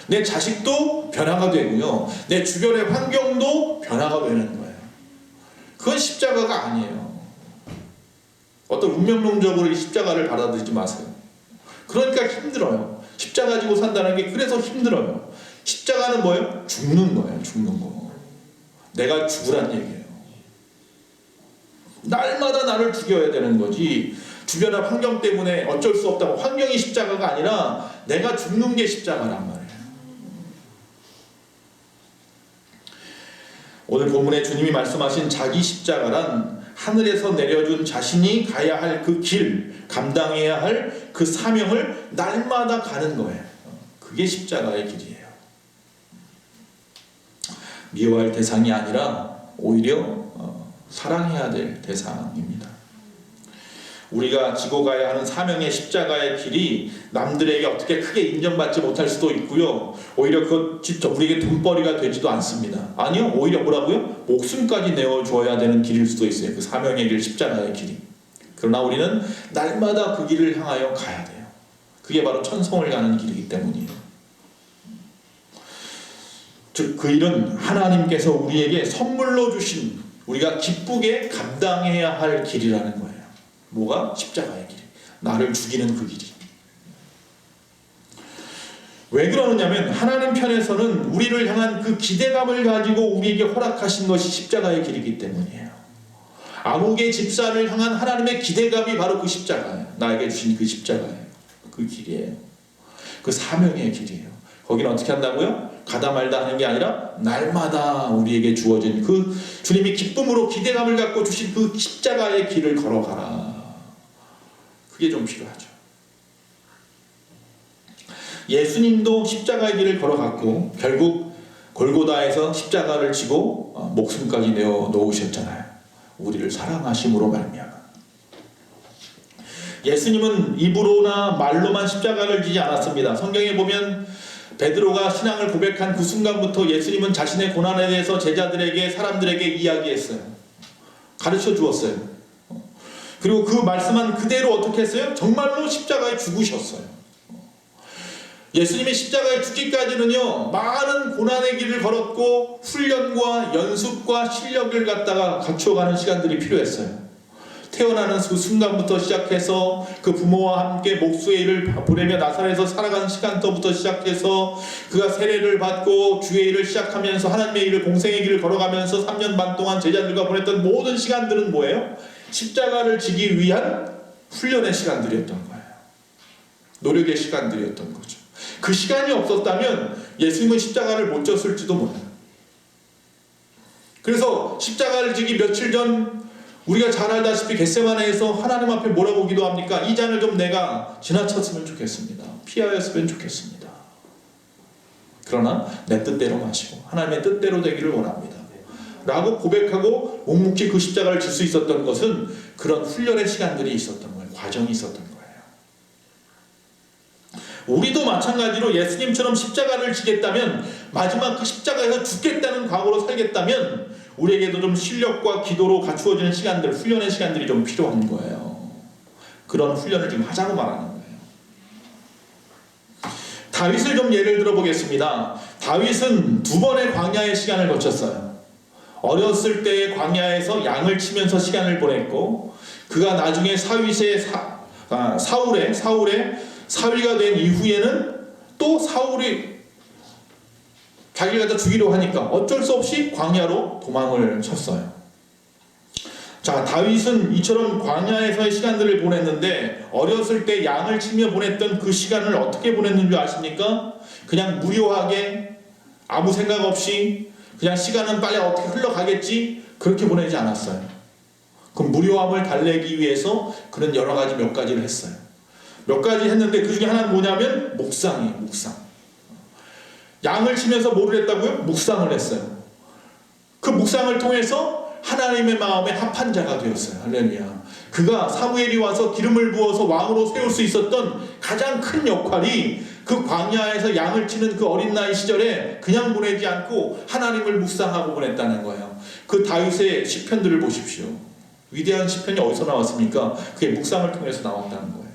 내 자식도 변화가 되고요. 내 주변의 환경도 변화가 되는 거예요. 그건 십자가가 아니에요. 어떤 운명론적으로 이 십자가를 받아들이지 마세요. 그러니까 힘들어요. 십자가 지고 산다는 게 그래서 힘들어요. 십자가는 뭐예요? 죽는 거예요. 죽는 거. 내가 죽으란 얘기예요. 날마다 나를 죽여야 되는 거지 주변의 환경 때문에 어쩔 수 없다고 환경이 십자가가 아니라 내가 죽는 게 십자가란 말이에요. 오늘 본문에 주님이 말씀하신 자기 십자가란 하늘에서 내려준 자신이 가야 할 그 길, 감당해야 할 그 사명을 날마다 가는 거예요. 그게 십자가의 길이에요. 미워할 대상이 아니라 오히려 사랑해야 될 대상입니다. 우리가 지고 가야 하는 사명의 십자가의 길이 남들에게 어떻게 크게 인정받지 못할 수도 있고요. 오히려 그것 진짜 우리에게 돈벌이가 되지도 않습니다. 아니요, 오히려 뭐라고요? 목숨까지 내어줘야 되는 길일 수도 있어요. 그 사명의 길, 십자가의 길이. 그러나 우리는 날마다 그 길을 향하여 가야 돼요. 그게 바로 천성을 가는 길이기 때문이에요. 즉 그 일은 하나님께서 우리에게 선물로 주신, 우리가 기쁘게 감당해야 할 길이라는 거예요. 뭐가? 십자가의 길. 나를 죽이는 그 길이. 왜 그러느냐면 하나님 편에서는 우리를 향한 그 기대감을 가지고 우리에게 허락하신 것이 십자가의 길이기 때문이에요. 아무개 집사를 향한 하나님의 기대감이 바로 그 십자가예요. 나에게 주신 그 십자가예요. 그 길이에요. 그 사명의 길이에요. 거기는 어떻게 한다고요? 가다 말다 하는 게 아니라 날마다 우리에게 주어진 그 주님이 기쁨으로 기대감을 갖고 주신 그 십자가의 길을 걸어가라. 그게 좀 필요하죠. 예수님도 십자가의 길을 걸어갔고 결국 골고다에서 십자가를 지고 목숨까지 내어 놓으셨잖아요. 우리를 사랑하심으로 말미암아. 예수님은 입으로나 말로만 십자가를 지지 않았습니다. 성경에 보면 베드로가 신앙을 고백한 그 순간부터 예수님은 자신의 고난에 대해서 제자들에게, 사람들에게 이야기했어요. 가르쳐 주었어요. 그리고 그 말씀한 그대로 어떻게 했어요? 정말로 십자가에 죽으셨어요. 예수님이 십자가에 죽기까지는요, 많은 고난의 길을 걸었고 훈련과 연습과 실력을 갖다가 갖춰가는 시간들이 필요했어요. 태어나는 그 순간부터 시작해서 그 부모와 함께 목수의 일을 보내며 나사렛에서 살아가는 시간부터 시작해서 그가 세례를 받고 주의 일을 시작하면서 하나님의 일을, 공생의 길을 걸어가면서 3년 반 동안 제자들과 보냈던 모든 시간들은 뭐예요? 십자가를 지기 위한 훈련의 시간들이었던 거예요. 노력의 시간들이었던 거죠. 그 시간이 없었다면 예수님은 십자가를 못 졌을지도 몰라요. 그래서 십자가를 지기 며칠 전 우리가 잘 알다시피 겟세마네에서 하나님 앞에 뭐라고 기도합니까? 이 잔을 좀 내가 지나쳤으면 좋겠습니다. 피하였으면 좋겠습니다. 그러나 내 뜻대로 마시고 하나님의 뜻대로 되기를 원합니다. 라고 고백하고 묵묵히 그 십자가를 질 수 있었던 것은 그런 훈련의 시간들이 있었던 거예요. 과정이 있었던 거예요. 우리도 마찬가지로 예수님처럼 십자가를 지겠다면, 마지막 그 십자가에서 죽겠다는 각오로 살겠다면 우리에게도 좀 실력과 기도로 갖추어지는 시간들, 훈련의 시간들이 좀 필요한 거예요. 그런 훈련을 지금 하자고 말하는 거예요. 다윗을 좀 예를 들어보겠습니다. 다윗은 2번의 광야의 시간을 거쳤어요. 어렸을 때의 광야에서 양을 치면서 시간을 보냈고, 그가 나중에 사울의 사위가 된 이후에는 또 사울이 자기를 갖다 죽이려 하니까 어쩔 수 없이 광야로 도망을 쳤어요. 자, 다윗은 이처럼 광야에서의 시간들을 보냈는데, 어렸을 때 양을 치며 보냈던 그 시간을 어떻게 보냈는 줄 아십니까? 그냥 무료하게 아무 생각 없이 그냥 시간은 빨리 어떻게 흘러가겠지, 그렇게 보내지 않았어요. 그 무료함을 달래기 위해서 그는 여러 가지 몇 가지를 했어요. 몇 가지 했는데 그 중에 하나는 뭐냐면 묵상이에요. 묵상. 양을 치면서 뭐를 했다고요? 묵상을 했어요. 그 묵상을 통해서 하나님의 마음에 합한 자가 되었어요. 할렐루야. 그가 사무엘이 와서 기름을 부어서 왕으로 세울 수 있었던 가장 큰 역할이 그 광야에서 양을 치는 그 어린 나이 시절에 그냥 보내지 않고 하나님을 묵상하고 보냈다는 거예요. 그 다윗의 시편들을 보십시오. 위대한 시편이 어디서 나왔습니까? 그게 묵상을 통해서 나왔다는 거예요.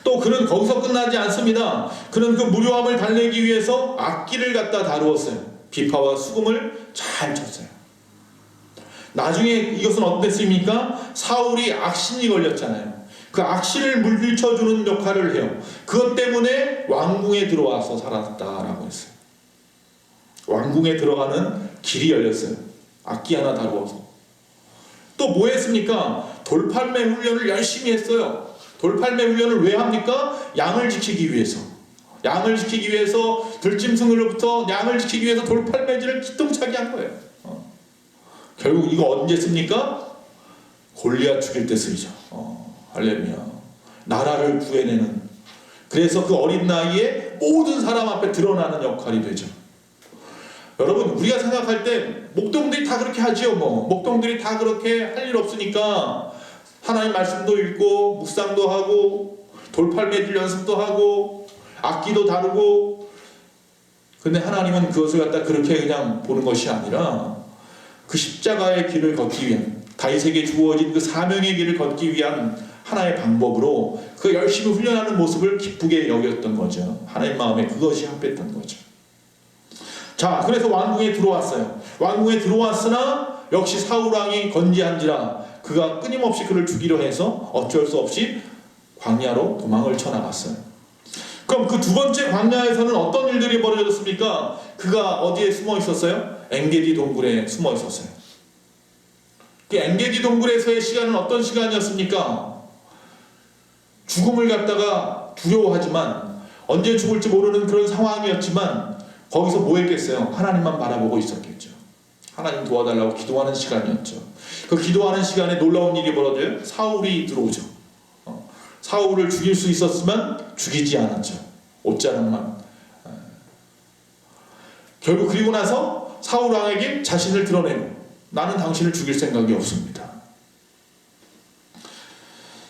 또 그는 거기서 끝나지 않습니다. 그는 그 무료함을 달래기 위해서 악기를 갖다 다루었어요. 비파와 수금을 잘 쳤어요. 나중에 이것은 어땠습니까? 사울이 악신이 걸렸잖아요. 그 악신을 물리쳐주는 역할을 해요. 그것 때문에 왕궁에 들어와서 살았다라고 했어요. 왕궁에 들어가는 길이 열렸어요. 악기 하나 다루어서. 또 뭐 했습니까? 돌팔매 훈련을 열심히 했어요. 돌팔매 훈련을 왜 합니까? 양을 지키기 위해서. 양을 지키기 위해서, 들짐승으로부터 양을 지키기 위해서 돌팔매질을 기똥차게 한 거예요. 결국 이거 언제 씁니까? 골리앗 죽일 때 쓰이죠. 할렐루야. 나라를 구해내는. 그래서 그 어린 나이에 모든 사람 앞에 드러나는 역할이 되죠. 여러분, 우리가 생각할 때 목동들이 다 그렇게 하지요. 목동들이 다 그렇게 할 일 없으니까 하나님 말씀도 읽고 묵상도 하고 돌팔 매질 연습도 하고 악기도 다루고. 근데 하나님은 그것을 갖다 그렇게 그냥 보는 것이 아니라 그 십자가의 길을 걷기 위한, 다윗에게 주어진 그 사명의 길을 걷기 위한 하나의 방법으로 그 열심히 훈련하는 모습을 기쁘게 여겼던 거죠. 하나님 마음에 그것이 합했던 거죠. 자, 그래서 왕궁에 들어왔어요. 왕궁에 들어왔으나 역시 사울왕이 건재한지라 그가 끊임없이 그를 죽이려 해서 어쩔 수 없이 광야로 도망을 쳐나갔어요. 그럼 그 두 번째 광야에서는 어떤 일들이 벌어졌습니까? 그가 어디에 숨어 있었어요? 엔게디 동굴에 숨어 있었어요. 그 엔게디 동굴에서의 시간은 어떤 시간이었습니까? 죽음을 갖다가 두려워하지만, 언제 죽을지 모르는 그런 상황이었지만 거기서 뭐 했겠어요? 하나님만 바라보고 있었겠죠. 하나님 도와달라고 기도하는 시간이었죠. 그 기도하는 시간에 놀라운 일이 벌어져요. 사울이 들어오죠. 사울을 죽일 수 있었으면 죽이지 않았죠. 옷자락만. 결국 그리고 나서 사울 왕에게 자신을 드러내고, 나는 당신을 죽일 생각이 없습니다.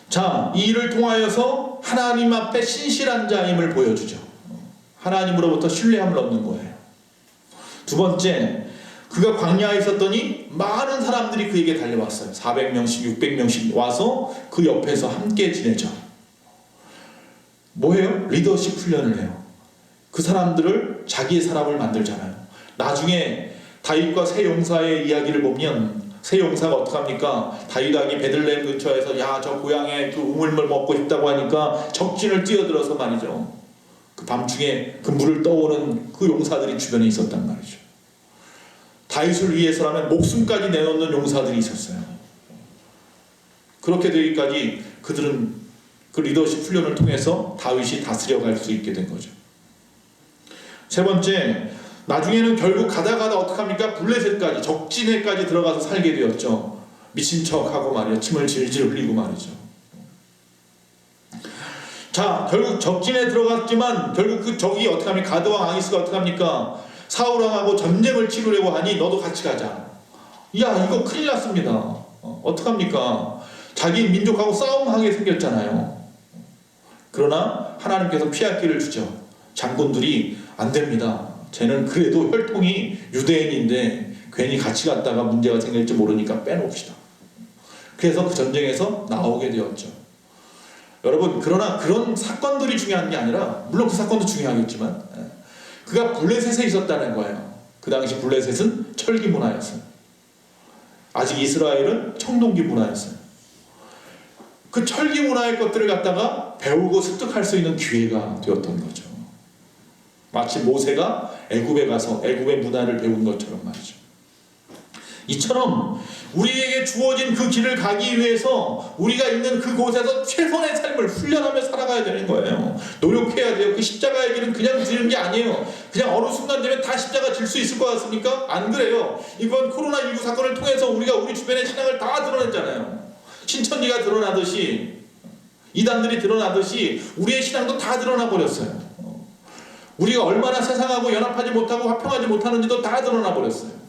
자, 이 일을 통하여서 하나님 앞에 신실한 자임을 보여주죠. 하나님으로부터 신뢰함을 얻는 거예요. 두 번째, 그가 광야에 있었더니 많은 사람들이 그에게 달려왔어요. 400명씩 600명씩 와서 그 옆에서 함께 지내죠. 뭐해요? 리더십 훈련을 해요. 그 사람들을 자기의 사람을 만들잖아요. 나중에 다윗과 세 용사의 이야기를 보면 세 용사가 어떡합니까? 다윗 왕이 베들레헴 근처에서 야, 저 고향에 그 우물물 먹고 싶다고 하니까 적진을 뛰어들어서 말이죠. 그 밤중에 그 물을 떠오는 그 용사들이 주변에 있었단 말이죠. 다윗을 위해서라면 목숨까지 내놓는 용사들이 있었어요. 그렇게 되기까지 그들은 그 리더십 훈련을 통해서 다윗이 다스려갈 수 있게 된 거죠. 세 번째, 나중에는 결국 가다가다 어떡합니까? 블레셋까지, 적진에까지 들어가서 살게 되었죠. 미친 척하고 말이죠. 침을 질질 흘리고 말이죠. 자, 결국 적진에 들어갔지만 결국 그 적이 어떡합니까? 가드왕 아기스가 어떡합니까? 사울왕하고 전쟁을 치르려고 하니 너도 같이 가자. 야, 이거 큰일 났습니다. 어떡합니까? 자기 민족하고 싸움하게 생겼잖아요. 그러나 하나님께서 피할 길을 주죠. 장군들이 안 됩니다. 쟤는 그래도 혈통이 유대인인데 괜히 같이 갔다가 문제가 생길지 모르니까 빼놓읍시다. 그래서 그 전쟁에서 나오게 되었죠. 여러분, 그러나 그런 사건들이 중요한 게 아니라, 물론 그 사건도 중요하겠지만 그가 블레셋에 있었다는 거예요. 그 당시 블레셋은 철기 문화였어요. 아직 이스라엘은 청동기 문화였어요. 그 철기 문화의 것들을 갖다가 배우고 습득할 수 있는 기회가 되었던 거죠. 마치 모세가 애굽에 가서 애굽의 문화를 배운 것처럼 말이죠. 이처럼 우리에게 주어진 그 길을 가기 위해서 우리가 있는 그곳에서 최선의 삶을 훈련하며 살아가야 되는 거예요. 노력해야 돼요. 그 십자가의 길은 그냥 지는 게 아니에요. 그냥 어느 순간 되면 다 십자가 질 수 있을 것 같습니까? 안 그래요. 이번 코로나19 사건을 통해서 우리가 우리 주변의 신앙을 다 드러냈잖아요. 신천지가 드러나듯이, 이단들이 드러나듯이 우리의 신앙도 다 드러나 버렸어요. 우리가 얼마나 세상하고 연합하지 못하고 화평하지 못하는지도 다 드러나 버렸어요.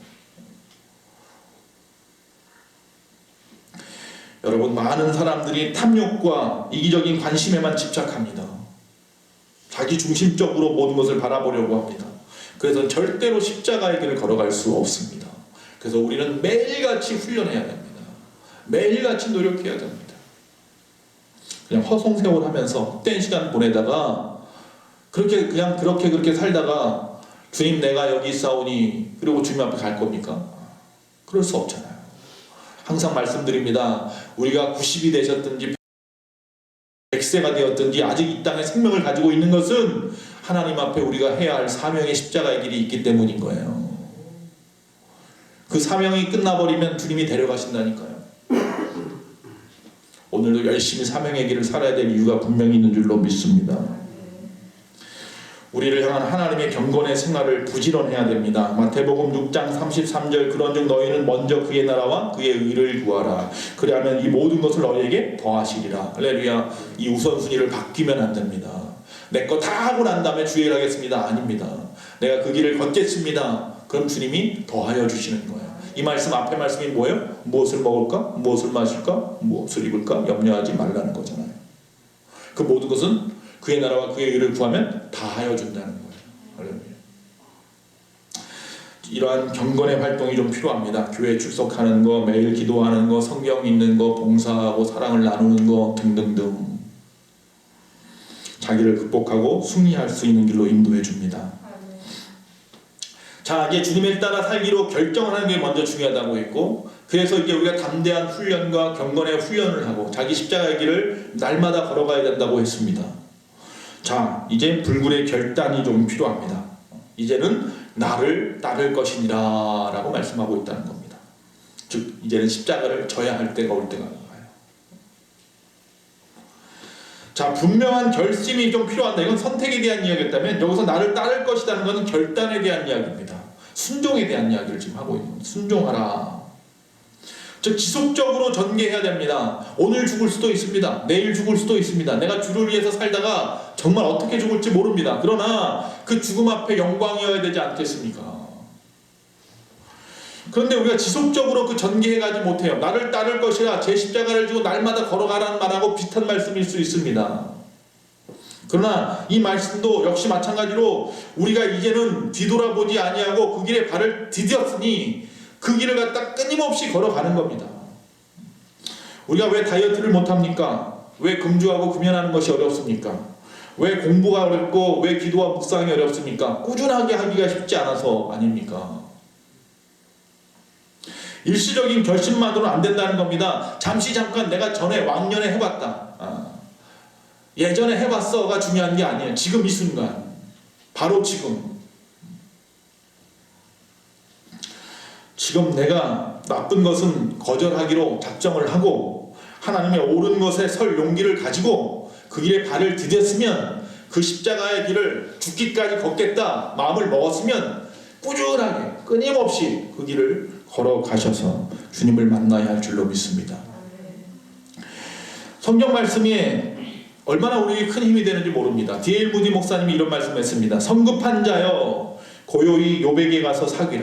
여러분, 많은 사람들이 탐욕과 이기적인 관심에만 집착합니다. 자기 중심적으로 모든 것을 바라보려고 합니다. 그래서 절대로 십자가의 길을 걸어갈 수 없습니다. 그래서 우리는 매일같이 훈련해야 됩니다. 매일같이 노력해야 됩니다. 그냥 허송세월 하면서 헛된 시간 보내다가 그렇게 살다가 주님 내가 여기 있사오니 그리고 주님 앞에 갈 겁니까? 그럴 수 없잖아요. 항상 말씀드립니다. 우리가 90이 되셨든지 100세가 되었든지 아직 이 땅에 생명을 가지고 있는 것은 하나님 앞에 우리가 해야 할 사명의 십자가의 길이 있기 때문인 거예요. 그 사명이 끝나버리면 주님이 데려가신다니까요. 오늘도 열심히 사명의 길을 살아야 될 이유가 분명히 있는 줄로 믿습니다. 우리를 향한 하나님의 경건의 생활을 부지런해야 됩니다. 마태복음 6장 33절 그런즉 너희는 먼저 그의 나라와 그의 의를 구하라. 그리하면 이 모든 것을 너희에게 더하시리라. 할렐루야. 이 우선순위를 바뀌면 안 됩니다. 내 거 다 하고 난 다음에 주의 일 하겠습니다. 아닙니다. 내가 그 길을 걷겠습니다. 그럼 주님이 더하여 주시는 거예요. 이 말씀 앞에 말씀이 뭐예요? 무엇을 먹을까? 무엇을 마실까? 무엇을 입을까? 염려하지 말라는 거잖아요. 그 모든 것은 그의 나라와 그의 의를 구하면 다 하여 준다는 거예요. 할렐루야. 이러한 경건의 활동이 좀 필요합니다. 교회 출석하는 거, 매일 기도하는 거, 성경 읽는 거, 봉사하고 사랑을 나누는 거 등등등. 자기를 극복하고 승리할 수 있는 길로 인도해 줍니다. 자, 이제 주님에 따라 살기로 결정하는 게 먼저 중요하다고 했고, 그래서 이제 우리가 담대한 훈련과 경건의 훈련을 하고 자기 십자가의 길을 날마다 걸어가야 된다고 했습니다. 자, 이제 불굴의 결단이 좀 필요합니다. 이제는 나를 따를 것이니라 라고 말씀하고 있다는 겁니다. 즉 이제는 십자가를 져야 할 때가 올 때가 와요. 자, 분명한 결심이 좀 필요한다. 이건 선택에 대한 이야기였다면 여기서 나를 따를 것이라는 것은 결단에 대한 이야기입니다. 순종에 대한 이야기를 지금 하고 있는 겁니다. 순종하라. 즉 지속적으로 전개해야 됩니다. 오늘 죽을 수도 있습니다. 내일 죽을 수도 있습니다. 내가 주를 위해서 살다가 정말 어떻게 죽을지 모릅니다. 그러나 그 죽음 앞에 영광이어야 되지 않겠습니까? 그런데 우리가 지속적으로 그 전개해가지 못해요. 나를 따를 것이라 제 십자가를 지고 날마다 걸어가라는 말하고 비슷한 말씀일 수 있습니다. 그러나 이 말씀도 역시 마찬가지로 우리가 이제는 뒤돌아보지 아니하고 그 길에 발을 디뎠으니 그 길을 갖다 끊임없이 걸어가는 겁니다. 우리가 왜 다이어트를 못합니까? 왜 금주하고 금연하는 것이 어렵습니까? 왜 공부가 어렵고 왜 기도와 묵상이 어렵습니까? 꾸준하게 하기가 쉽지 않아서 아닙니까? 일시적인 결심만으로는 안 된다는 겁니다. 잠시 잠깐 내가 전에 왕년에 해봤다. 예전에 해봤어가 중요한 게 아니에요. 지금 이 순간. 바로 지금. 지금 내가 나쁜 것은 거절하기로 작정을 하고 하나님의 옳은 것에 설 용기를 가지고 그 길에 발을 디뎠으면 그 십자가의 길을 죽기까지 걷겠다 마음을 먹었으면 꾸준하게 끊임없이 그 길을 걸어가셔서 주님을 만나야 할 줄로 믿습니다. 성경 말씀이 얼마나 우리에게 큰 힘이 되는지 모릅니다. D.L. 무디 목사님이 이런 말씀했습니다. 성급한 자여 고요히 요백에 가서 사귀라.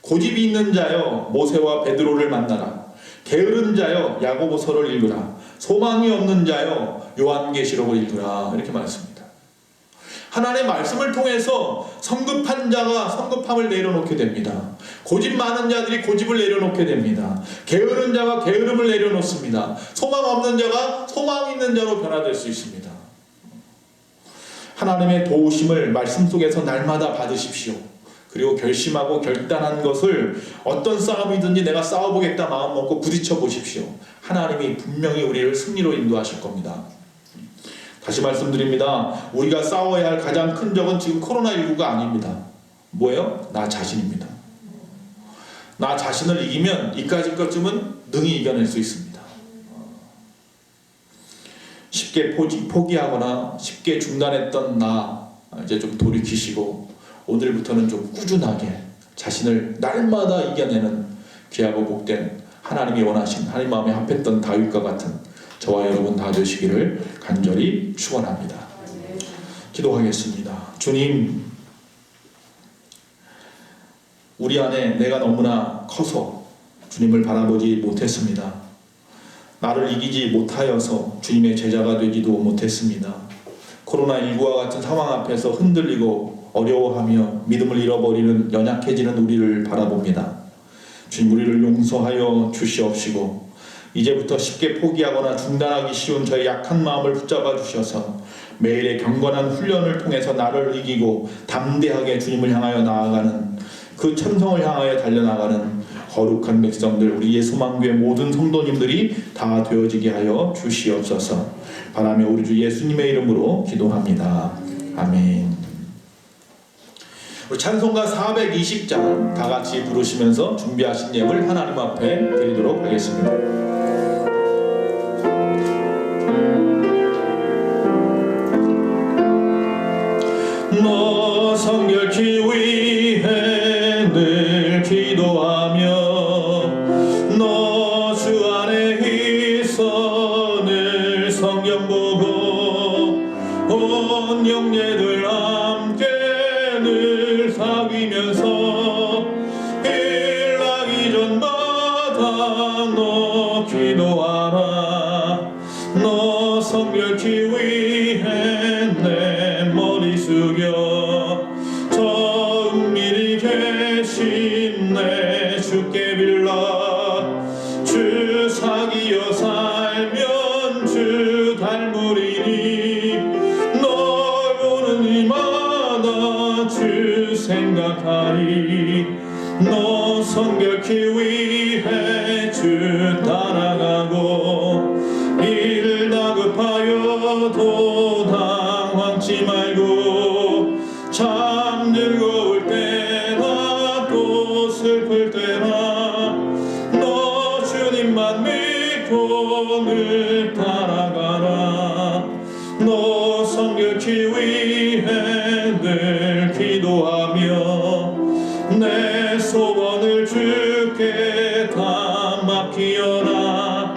고집이 있는 자여 모세와 베드로를 만나라. 게으른 자여 야고보서를 읽으라. 소망이 없는 자여 요한계시록을 읽으라. 이렇게 말했습니다. 하나님의 말씀을 통해서 성급한 자가 성급함을 내려놓게 됩니다. 고집 많은 자들이 고집을 내려놓게 됩니다. 게으른 자가 게으름을 내려놓습니다. 소망 없는 자가 소망 있는 자로 변화될 수 있습니다. 하나님의 도우심을 말씀 속에서 날마다 받으십시오. 그리고 결심하고 결단한 것을 어떤 싸움이든지 내가 싸워보겠다 마음 먹고 부딪혀 보십시오. 하나님이 분명히 우리를 승리로 인도하실 겁니다. 다시 말씀드립니다. 우리가 싸워야 할 가장 큰 적은 지금 코로나19가 아닙니다. 뭐예요? 나 자신입니다. 나 자신을 이기면 이까짓 것쯤은 능히 이겨낼 수 있습니다. 쉽게 포기하거나 쉽게 중단했던 나 이제 좀 돌이키시고 오늘부터는 좀 꾸준하게 자신을 날마다 이겨내는 귀하고 복된 하나님이 원하신 하나님 마음에 합했던 다윗과 같은 저와 여러분 다 되시기를 간절히 축원합니다. 기도하겠습니다. 주님, 우리 안에 내가 너무나 커서 주님을 바라보지 못했습니다. 나를 이기지 못하여서 주님의 제자가 되지도 못했습니다. 코로나19와 같은 상황 앞에서 흔들리고 어려워하며 믿음을 잃어버리는 연약해지는 우리를 바라봅니다. 주님, 우리를 용서하여 주시옵시고 이제부터 쉽게 포기하거나 중단하기 쉬운 저의 약한 마음을 붙잡아 주셔서 매일의 경건한 훈련을 통해서 나를 이기고 담대하게 주님을 향하여 나아가는 그 천성을 향하여 달려나가는 거룩한 백성들, 우리 예수만교회 모든 성도님들이 다 되어지게 하여 주시옵소서. 바라며 우리 주 예수님의 이름으로 기도합니다. 아멘. 우리 찬송가 420장 다 같이 부르시면서 준비하신 예물 하나님 앞에 드리도록 하겠습니다. 너 성결케 위해 늘 기도하며 너 주 안에 있어 늘 성경 보고 온 영예들 함께 늘 사귀면서 일나기전 너 기도하라. 너 성결케 위해 내 머리 숙여 저 은밀히 계신 내 주께 빌라. 주 사귀어 살면 주 닮으리니 널 보는 이마다 주 생각하리. 너 성결케 위해 주 따라가고 일 다급하여도 당황치 말고 참 즐거울 때나 또 슬플 때나 너 주님만 믿고 늘 따라가라. 너 성결케 위해 늘 기도하며 내 소원을 주께 다 맡기어라.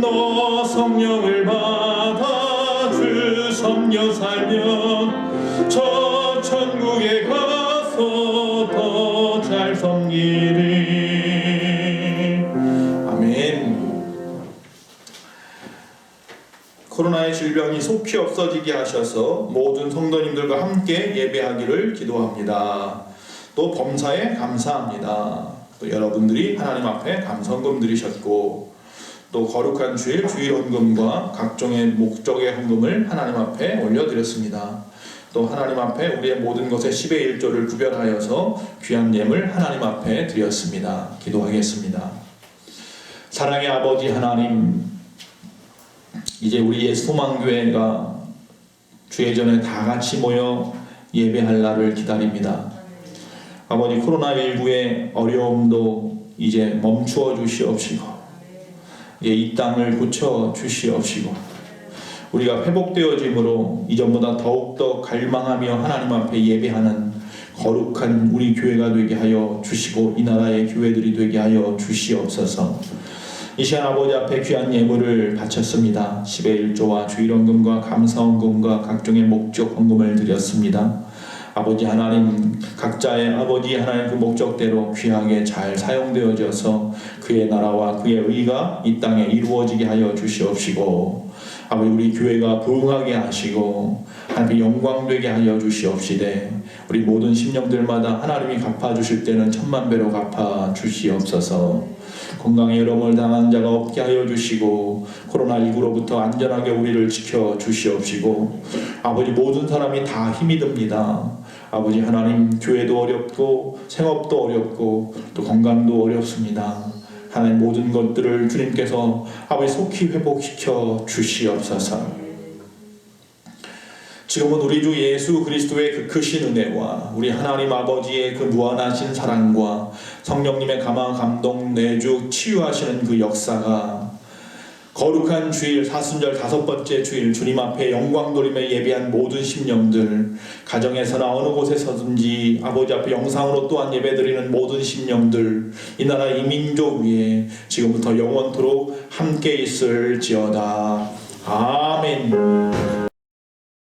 너 성령을 받아 주 섬겨 살면 저 천국에 가서 더 잘 섬기리. 아멘. 코로나의 질병이 속히 없어지게 하셔서 모든 성도님들과 함께 예배하기를 기도합니다. 또 범사에 감사합니다. 또 여러분들이 하나님 앞에 감성금 드리셨고 또 거룩한 주일 헌금과 각종의 목적의 헌금을 하나님 앞에 올려드렸습니다. 또 하나님 앞에 우리의 모든 것의 10의 1조를 구별하여서 귀한 예물 하나님 앞에 드렸습니다. 기도하겠습니다. 사랑의 아버지 하나님, 이제 우리의 소망교회가 주의 전에 다 같이 모여 예배할 날을 기다립니다. 아버지, 코로나19의 어려움도 이제 멈추어 주시옵시고 이제 이 땅을 고쳐 주시옵시고 우리가 회복되어짐으로 이전보다 더욱더 갈망하며 하나님 앞에 예배하는 거룩한 우리 교회가 되게 하여 주시고 이 나라의 교회들이 되게 하여 주시옵소서. 이 시간 아버지 앞에 귀한 예물을 바쳤습니다. 10의 1조와 주일헌금과 감사헌금과 각종의 목적 헌금을 드렸습니다. 아버지 하나님, 각자의 아버지 하나님 그 목적대로 귀하게 잘 사용되어져서 그의 나라와 그의 의가 이 땅에 이루어지게 하여 주시옵시고 아버지 우리 교회가 부흥하게 하시고 하나님의 영광되게 하여 주시옵시되 우리 모든 심령들마다 하나님이 갚아주실 때는 천만배로 갚아주시옵소서. 건강에 여러움을 당한 자가 없게 하여 주시고 코로나19로부터 안전하게 우리를 지켜 주시옵시고 아버지 모든 사람이 다 힘이 듭니다. 아버지 하나님, 교회도 어렵고 생업도 어렵고 또 건강도 어렵습니다. 하나님 모든 것들을 주님께서 아버지 속히 회복시켜 주시옵소서. 지금은 우리 주 예수 그리스도의 그 크신 은혜와 우리 하나님 아버지의 그 무한하신 사랑과 성령님의 감화 감동 내주 치유하시는 그 역사가 거룩한 주일 사순절 5번째 주일 주님 앞에 영광 돌리며 예배한 모든 심령들, 가정에서나 어느 곳에서든지 아버지 앞에 영상으로 또한 예배드리는 모든 심령들, 이 나라 이 민족 위에 지금부터 영원토록 함께 있을지어다. 아멘.